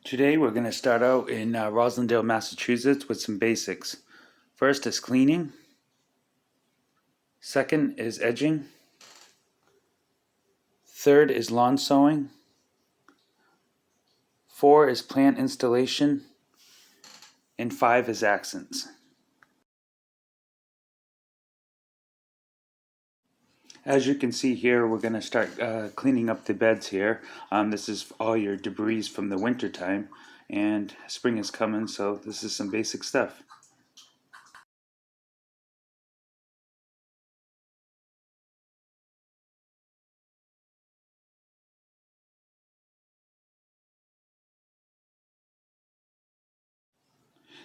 Today we're going to start out in Roslindale, Massachusetts with some basics. First is cleaning. Second is edging. Third is lawn sowing. 4 is plant installation. And 5 is accents. As you can see here, we're going to start cleaning up the beds here. This is all your debris from the winter time, and spring is coming, so this is some basic stuff.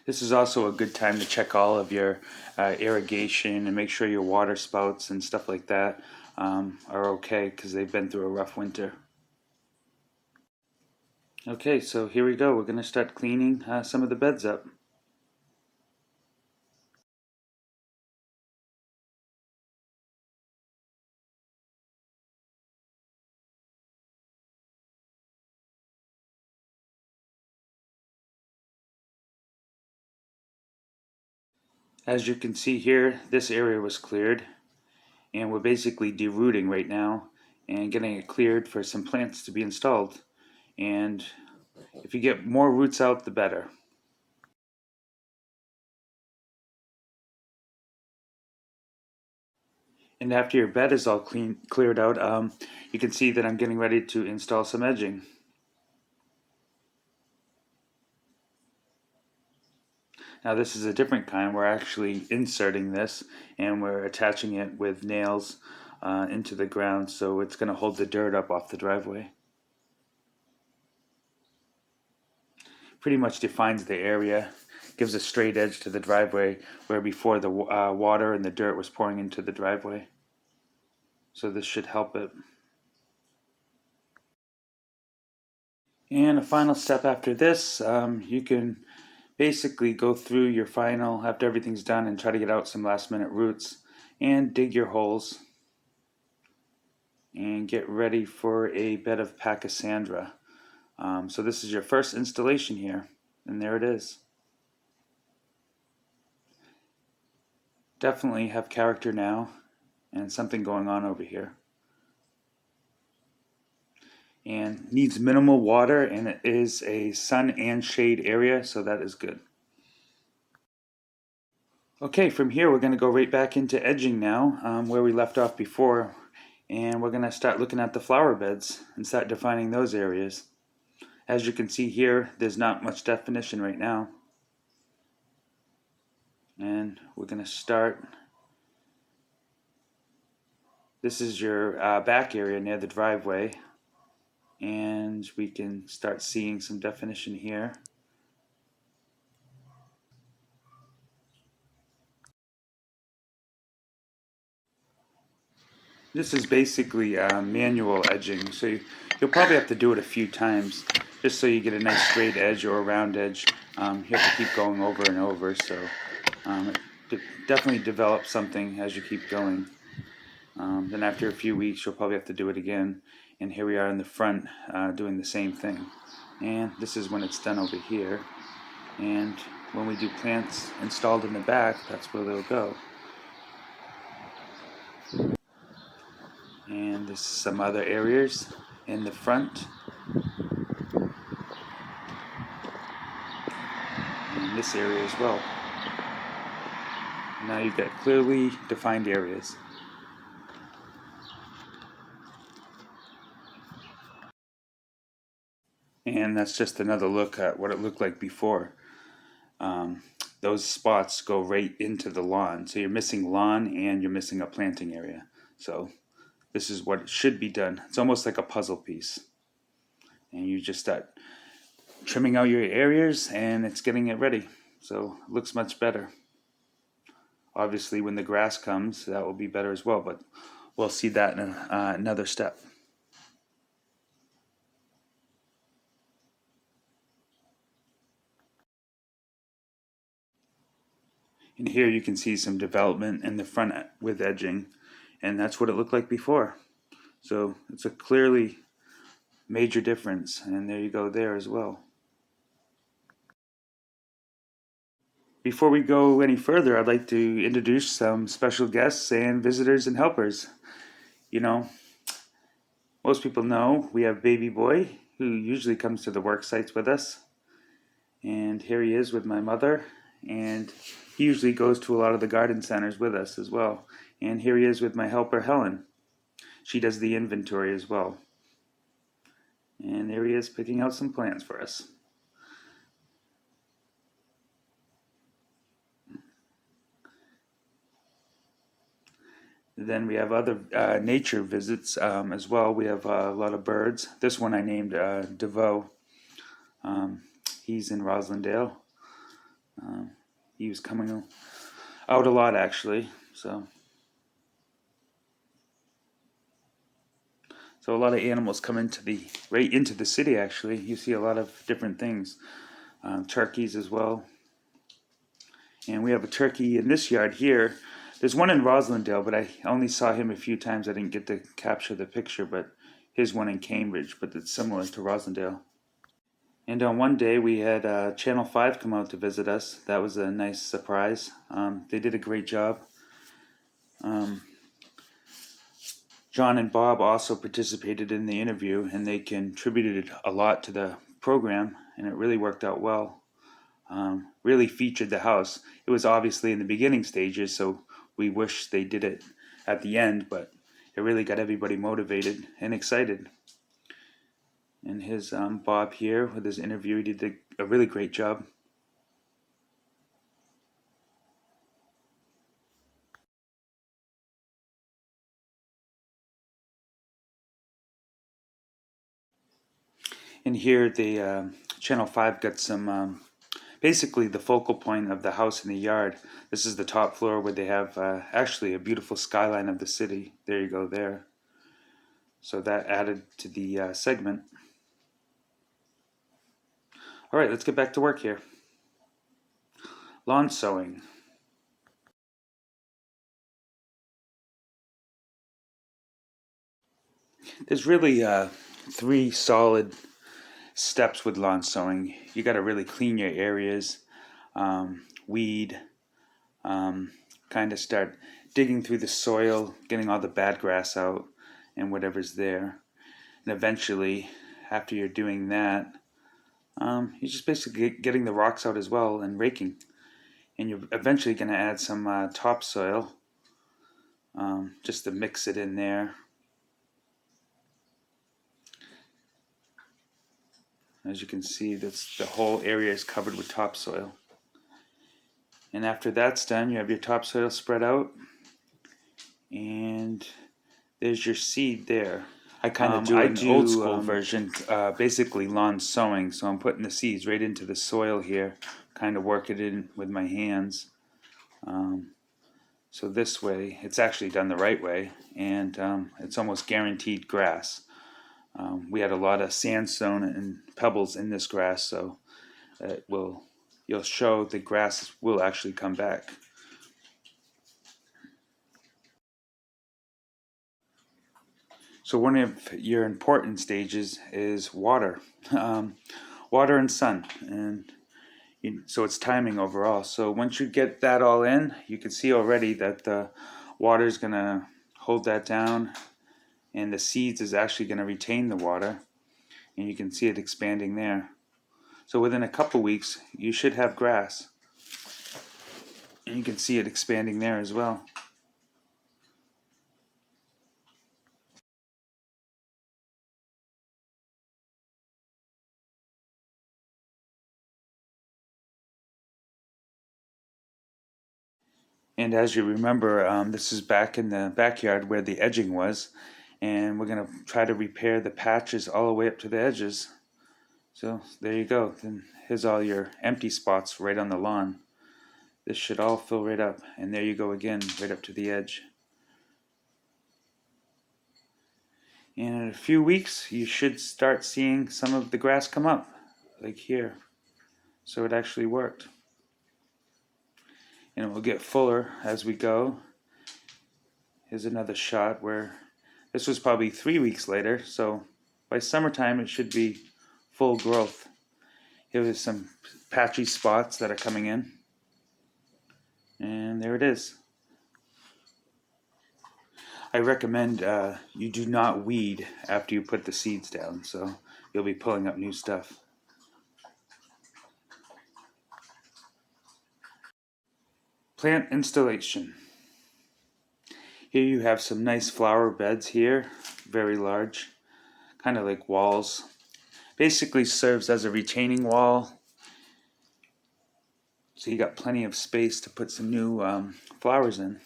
This is also a good time to check all of your irrigation and make sure your water spouts and stuff like that are okay because they've been through a rough winter. Okay, so here we go. We're going to start cleaning some of the beds up. As you can see here, this area was cleared, and we're basically derooting right now and getting it cleared for some plants to be installed. And if you get more roots out, the better. And after your bed is all cleared out, you can see that I'm getting ready to install some edging. Now this is a different kind. We're actually inserting this and we're attaching it with nails into the ground, so it's going to hold the dirt up off the driveway. Pretty much defines the area, gives a straight edge to the driveway where before the water and the dirt was pouring into the driveway. So this should help it. And a final step after this, you can basically go through your final after everything's done and try to get out some last minute roots and dig your holes and get ready for a bed of Pachysandra. So this is your first installation here, and there it is. Definitely have character now and something going on over here. And needs minimal water, and it is a sun and shade area, so that is good. Okay, from here we're going to go right back into edging now, where we left off before, and we're going to start looking at the flower beds and start defining those areas. As you can see here, there's not much definition right now. And we're going to start. This is your back area near the driveway, and we can start seeing some definition here. This is basically manual edging, so you'll probably have to do it a few times just so you get a nice straight edge or a round edge. You have to keep going over and over, so it definitely develops something as you keep going. Then after a few weeks, you'll probably have to do it again. And here we are in the front doing the same thing. And this is when it's done over here. And when we do plants installed in the back, that's where they'll go. And there's some other areas in the front. And this area as well. Now you've got clearly defined areas. And that's just another look at what it looked like before. Those spots go right into the lawn. So you're missing lawn and you're missing a planting area. So this is what should be done. It's almost like a puzzle piece. And you just start trimming out your areas and it's getting it ready. So it looks much better. Obviously when the grass comes, that will be better as well, but we'll see that in another step. And here you can see some development in the front with edging, and that's what it looked like before. So it's a clearly major difference, and there you go there as well. Before we go any further, I'd like to introduce some special guests and visitors and helpers. You know, most people know we have Baby Boy, who usually comes to the work sites with us. And here he is with my mother, and he usually goes to a lot of the garden centers with us as well. And here he is with my helper, Helen. She does the inventory as well. And there he is picking out some plants for us. Then we have other nature visits as well. We have a lot of birds. This one I named DeVoe. He's in Roslindale. He was coming out a lot actually. So a lot of animals come right into the city actually. You see a lot of different things. Turkeys as well. And we have a turkey in this yard here. There's one in Roslindale, but I only saw him a few times. I didn't get to capture the picture, but here's one in Cambridge, but it's similar to Roslindale. And on one day we had Channel 5 come out to visit us. That was a nice surprise. They did a great job. John and Bob also participated in the interview, and they contributed a lot to the program, and it really worked out well. Really featured the house. It was obviously in the beginning stages, so we wish they did it at the end, but it really got everybody motivated and excited. And his Bob here with his interview, he did a really great job. And here the Channel 5 got some, basically the focal point of the house in the yard. This is the top floor where they have actually a beautiful skyline of the city. There you go there. So that added to the segment. All right, let's get back to work here. Lawn sowing. There's really three solid steps with lawn sowing. You got to really clean your areas, weed, kind of start digging through the soil, getting all the bad grass out and whatever's there. And eventually, after you're doing that, you're just basically getting the rocks out as well and raking. And you're eventually going to add some topsoil just to mix it in there. As you can see, the whole area is covered with topsoil. And after that's done, you have your topsoil spread out, and there's your seed there. I kind of do an old school version, basically lawn sowing. So I'm putting the seeds right into the soil here, kind of work it in with my hands. So this way, it's actually done the right way, and it's almost guaranteed grass. We had a lot of sandstone and pebbles in this grass, so you'll show the grass will actually come back. So one of your important stages is water, water and sun, and so it's timing overall. So once you get that all in, you can see already that the water is going to hold that down, and the seeds is actually going to retain the water, and you can see it expanding there. So within a couple weeks, you should have grass, and you can see it expanding there as well. And as you remember, this is back in the backyard where the edging was, and we're going to try to repair the patches all the way up to the edges. So there you go. Then here's all your empty spots right on the lawn. This should all fill right up, and there you go again, right up to the edge. And in a few weeks, you should start seeing some of the grass come up, like here. So it actually worked. And it will get fuller as we go. Here's another shot where this was probably 3 weeks later, so by summertime it should be full growth. Here are some patchy spots that are coming in. And there it is. I recommend you do not weed after you put the seeds down, so you'll be pulling up new stuff. Plant installation. Here you have some nice flower beds here, very large, kind of like walls. Basically serves as a retaining wall, so you got plenty of space to put some new flowers in.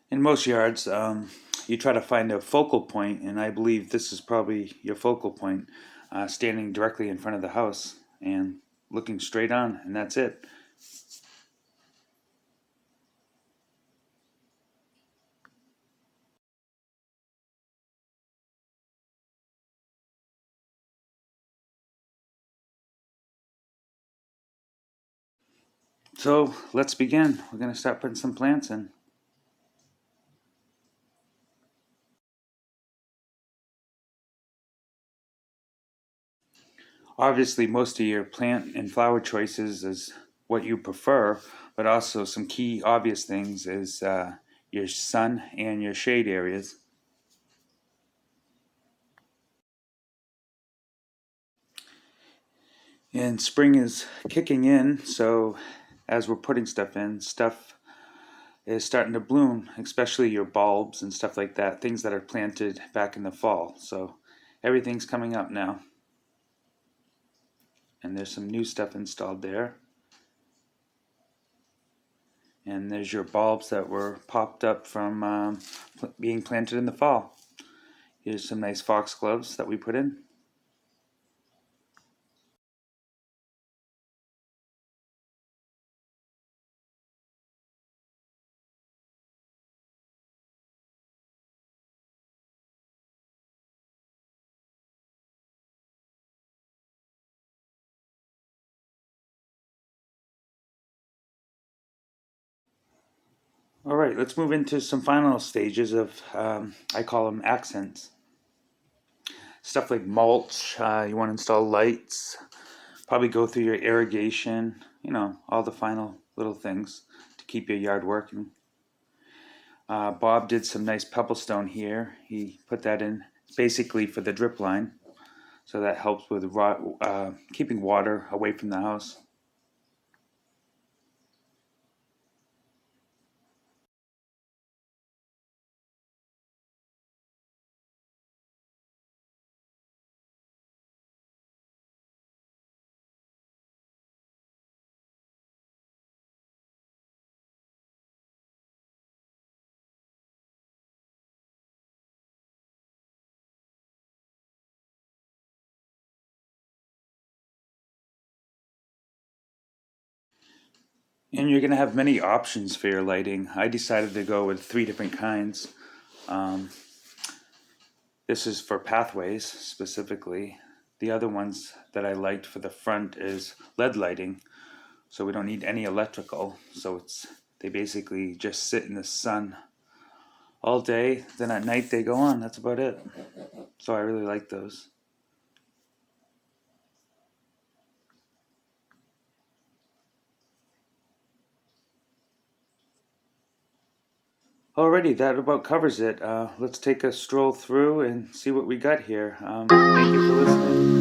In most yards, you try to find a focal point, and I believe this is probably your focal point, standing directly in front of the house and looking straight on, and that's it. So let's begin. We're going to start putting some plants in. Obviously, most of your plant and flower choices is what you prefer, but also some key obvious things is your sun and your shade areas. And spring is kicking in, so as we're putting stuff in, stuff is starting to bloom, especially your bulbs and stuff like that, things that are planted back in the fall. So everything's coming up now. And there's some new stuff installed there. And there's your bulbs that were popped up from being planted in the fall. Here's some nice foxgloves that we put in. All right, let's move into some final stages of, I call them accents. Stuff like mulch, you want to install lights, probably go through your irrigation, all the final little things to keep your yard working. Bob did some nice pebblestone here. He put that in basically for the drip line, so that helps with keeping water away from the house. And you're going to have many options for your lighting. I decided to go with 3 different kinds. Um, this is for pathways specifically. The other ones that I liked for the front is LED lighting, so we don't need any electrical. So they basically just sit in the sun all day. Then at night they go on. That's about it. So I really like those. Alrighty, that about covers it. Let's take a stroll through and see what we got here. Thank you for listening.